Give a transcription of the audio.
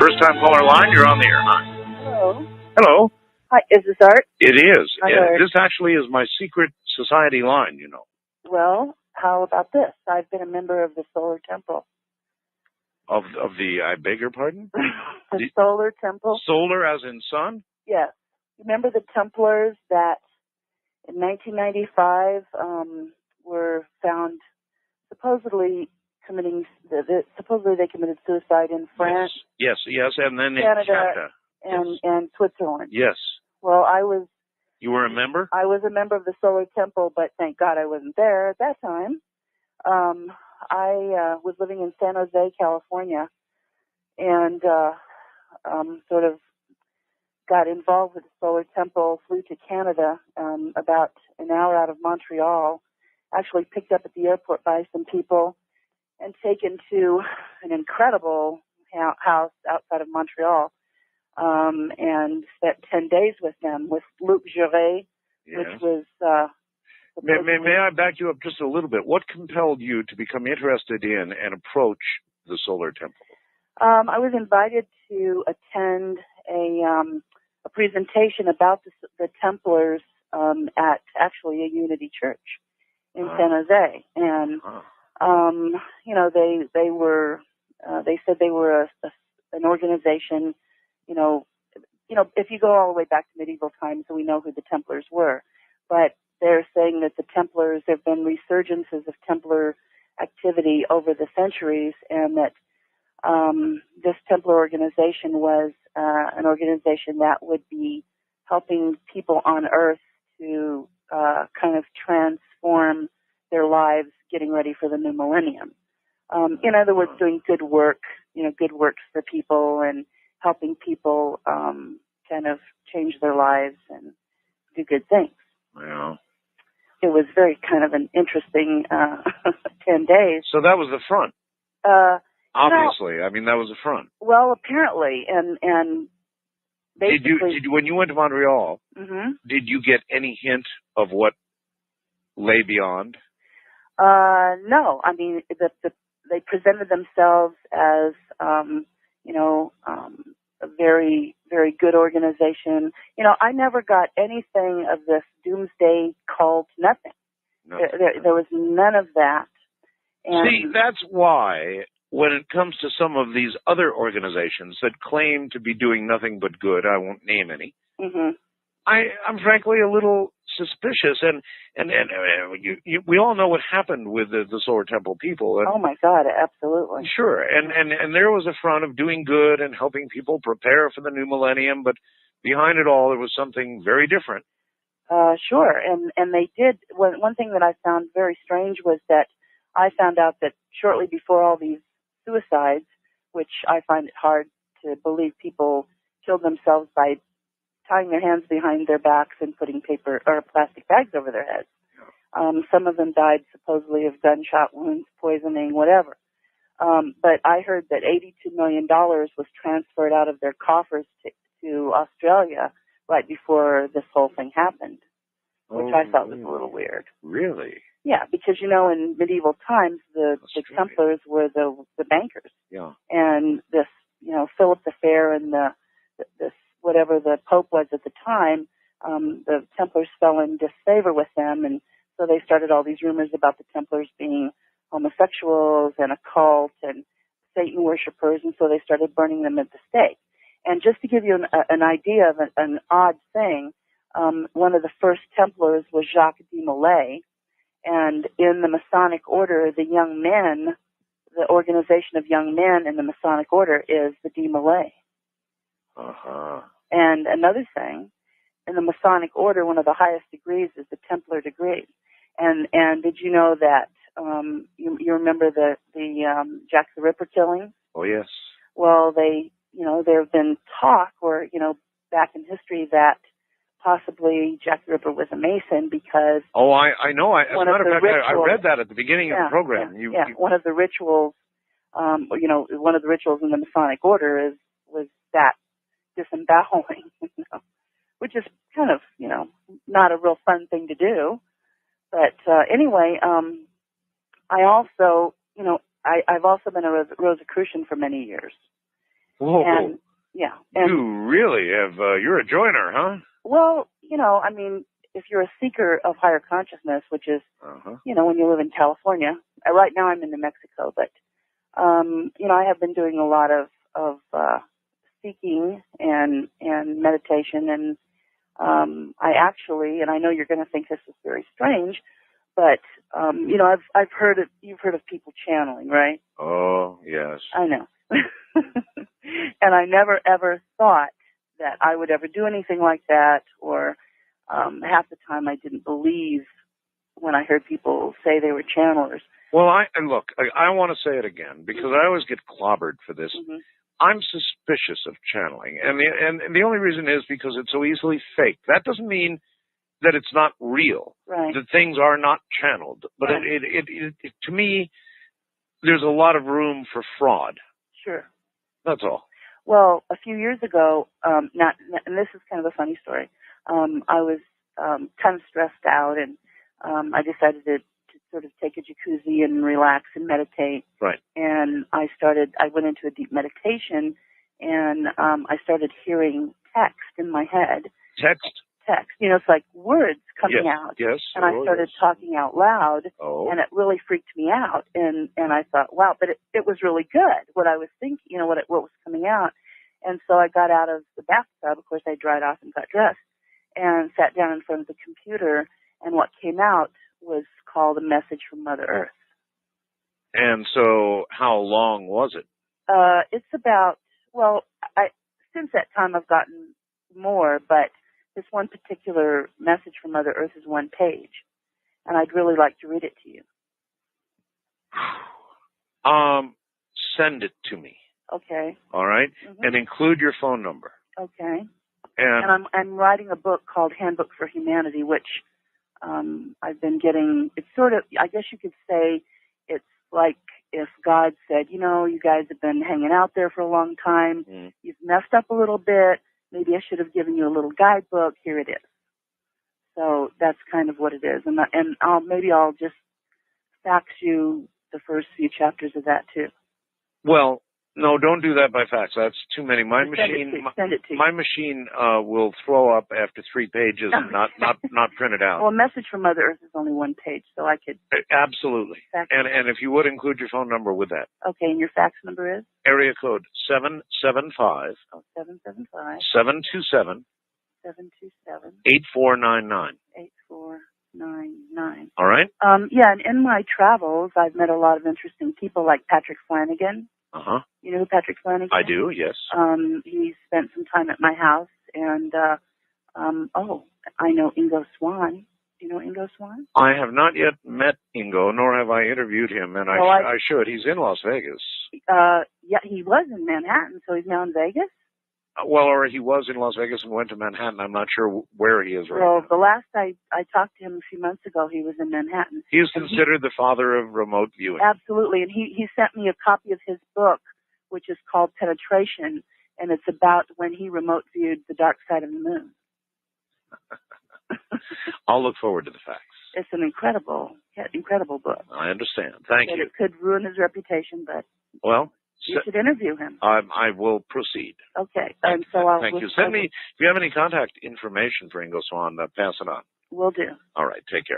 First time caller line, you're on the air. Hi. Hello. Hello. Hi, is this Art? It is. Hi, Yeah, Art. this actually is my secret society line, you know. Well, how about this? I've been a member of the Solar Temple. Of the, I beg your pardon? The Solar Temple? Solar as in sun? Yes. Remember the Templars that in 1995 were found supposedly supposedly they committed suicide in France? Yes, and then Canada, in and Switzerland. Yes. Well, You were a member? I was a member of the Solar Temple, but thank God I wasn't there at that time. I was living in San Jose, California, and sort of got involved with the Solar Temple, flew to Canada about an hour out of Montreal, actually picked up at the airport by some people, and taken to an incredible house outside of Montreal, and spent 10 days with them, with Luc Juret, which was... May I back you up just a little bit? What compelled you to become interested in and approach the Solar Temple? I was invited to attend a presentation about the Templars at actually a Unity Church in San Jose, and you know, they said they were an organization. You know, if you go all the way back to medieval times, we know who the Templars were, but they're saying that the Templars, there have been resurgences of Templar activity over the centuries, and that this Templar organization was an organization that would be helping people on Earth to kind of transform their lives, getting ready for the new millennium. In other words, doing good work, good works for people and helping people kind of change their lives and do good things. Yeah. It was very kind of an interesting 10 days. So that was the front. Obviously, I mean, that was the front. Well, apparently, and basically... Did you, when you went to Montreal, did you get any hint of what lay beyond? No. I mean, they presented themselves as, a very, very good organization. I never got anything of this doomsday cult, nothing. There was none of that. And see, that's why when it comes to some of these other organizations that claim to be doing nothing but good, I won't name any, I'm frankly a little suspicious. And we all know what happened with the Solar Temple people. And, oh, my God, absolutely. Sure. And there was a front of doing good and helping people prepare for the new millennium, but behind it all, there was something very different. Sure. And they did. One thing that I found very strange was that I found out that shortly before all these suicides, which I find it hard to believe people killed themselves by tying their hands behind their backs and putting paper or plastic bags over their heads. Some of them died supposedly of gunshot wounds, poisoning, whatever. But I heard that $82 million was transferred out of their coffers to Australia right before this whole thing happened, which I thought was a little weird. Really? Yeah, because, in medieval times, the Templars were the bankers. Yeah. And this, Philip the Fair and this whatever the Pope was at the time, the Templars fell in disfavor with them, and so they started all these rumors about the Templars being homosexuals and a cult and Satan worshippers, and so they started burning them at the stake. And just to give you an idea of an odd thing, one of the first Templars was Jacques de Molay, and in the Masonic order, the young men, the organization of young men in the Masonic order is the de Molay. And another thing, in the Masonic order, one of the highest degrees is the Templar degree. And did you know that you remember the Jack the Ripper killing? Oh yes. Well, there have been talk, or back in history, that possibly Jack the Ripper was a Mason because... Oh, I know. As a matter of fact, I read that at the beginning of the program. One of the rituals, one of the rituals in the Masonic order was that disemboweling, which is kind of, not a real fun thing to do. But anyway, I also, I've also been a Rosicrucian for many years. Whoa. And, yeah. And, you really have, you're a joiner, huh? Well, I mean, if you're a seeker of higher consciousness, which is, when you live in California, right now I'm in New Mexico, but, I have been doing a lot of seeking and meditation, and I actually, and I know you're going to think this is very strange, but I've heard of, you've heard of people channeling, right? Oh, yes. I know. And I never ever thought that I would ever do anything like that, or half the time I didn't believe when I heard people say they were channelers. Well, I want to say it again, because I always get clobbered for this. I'm suspicious of channeling, and the only reason is because it's so easily faked. That doesn't mean that it's not real. Right. That things are not channeled, but right. it to me, there's a lot of room for fraud. Sure. That's all. Well, a few years ago, and this is kind of a funny story. I was kind of stressed out, and I decided to sort of take a jacuzzi and relax and meditate. Right. And I went into a deep meditation, and I started hearing text in my head. Text? Text. It's like words coming out. Yes. And I started talking out loud, and it really freaked me out. And I thought, wow, but it was really good, what I was thinking, what was coming out. And so I got out of the bathtub. Of course, I dried off and got dressed and sat down in front of the computer, and what came out was called A Message from Mother Earth. And so how long was it? It's about, since that time I've gotten more, but this one particular message from Mother Earth is one page, and I'd really like to read it to you. Send it to me. Okay. All right? And include your phone number. Okay. And I'm writing a book called Handbook for Humanity, which I've been getting. It's sort of, I guess you could say, it's like if God said, you guys have been hanging out there for a long time. You've messed up a little bit. Maybe I should have given you a little guidebook. Here it is. So that's kind of what it is. And I'll just fax you the first few chapters of that too. Well, no, don't do that by fax. That's too many. My machine, send it to you. My machine will throw up after 3 pages and not print it out. Well, A Message from Mother Earth is only 1 page, so I could. Absolutely. And if you would include your phone number with that. Okay, and your fax number is? Area code 775. 775. 727. 727. 8499. 8499. All right. Yeah, and in my travels, I've met a lot of interesting people like Patrick Flanagan. You know who Patrick Flanagan is? I do, yes. He spent some time at my house, and I know Ingo Swann. Do you know Ingo Swann? I have not yet met Ingo, nor have I interviewed him, and I should. He's in Las Vegas. Yeah, he was in Manhattan, so he's now in Vegas? Well, or he was in Las Vegas and went to Manhattan. I'm not sure where he is right now. Well, the last I talked to him a few months ago, he was in Manhattan. He is considered the father of remote viewing. Absolutely, and he sent me a copy of his book, which is called Penetration, and it's about when he remote viewed the dark side of the moon. I'll look forward to the facts. It's an incredible book. I understand. Thank you. It could ruin his reputation, but... Well... You should interview him. I will proceed. Okay. Thank you. Send me, if you have any contact information for Ingo Swann, pass it on. Will do. All right. Take care.